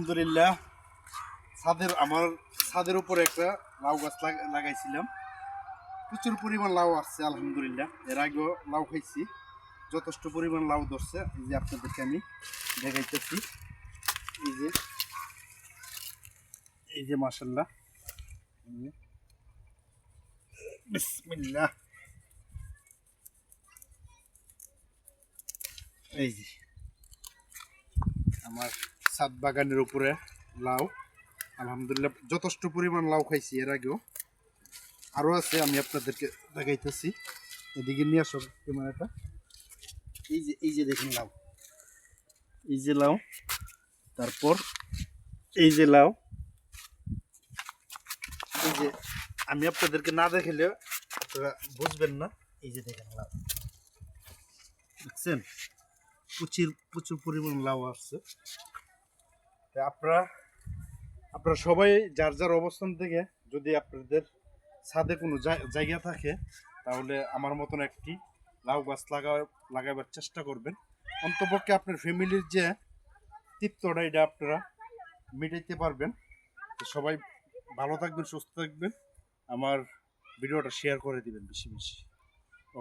আলহামদুলিল্লাহ আমার ছাদের উপরে একটা লাউ গাছ লাগাইছিলাম। প্রচুর পরিমাণ লাউ আসছে আলহামদুলিল্লাহ। এর আগেও লাউ খাইছি, যথেষ্ট পরিমাণ লাউ ধরছে। এই যে আপনাদেরকে আমি দেখাইতেছি, এই যে মাশাআল্লাহ, বিসমিল্লাহ। এই যে আমার ছাদ বাগানের উপরে লাউ, আলহামদুলিল্লাহ যথেষ্ট পরিমাণ লাউ খাইছি। এর আগেও আরও আছে, আমি আপনাদেরকে দেখাইতেছি। এদিকে নিয়ে আসো ক্যামেরাটা। এই যে দেখুন লাউ, এই যে লাউ, তারপর এই যে লাউ, এই যে আমি আপনাদেরকে না দেখালে আপনারা বুঝবেন না। এই যে দেখেন লাউ, দেখছেন প্রচুর পরিমাণ লাউ আসছে। আপনারা সবাই যার যার অবস্থান থেকে যদি আপনাদের ছাদে কোনো জায়গা থাকে, তাহলে আমার মতন একটি লাউ গাছ লাগাবার চেষ্টা করবেন। অন্তপক্ষে আপনার ফ্যামিলির যে তৃপ্তটা, এটা আপনারা মিটাইতে পারবেন। সবাই ভালো থাকবেন, সুস্থ থাকবেন। আমার ভিডিওটা শেয়ার করে দিবেন বেশি বেশি।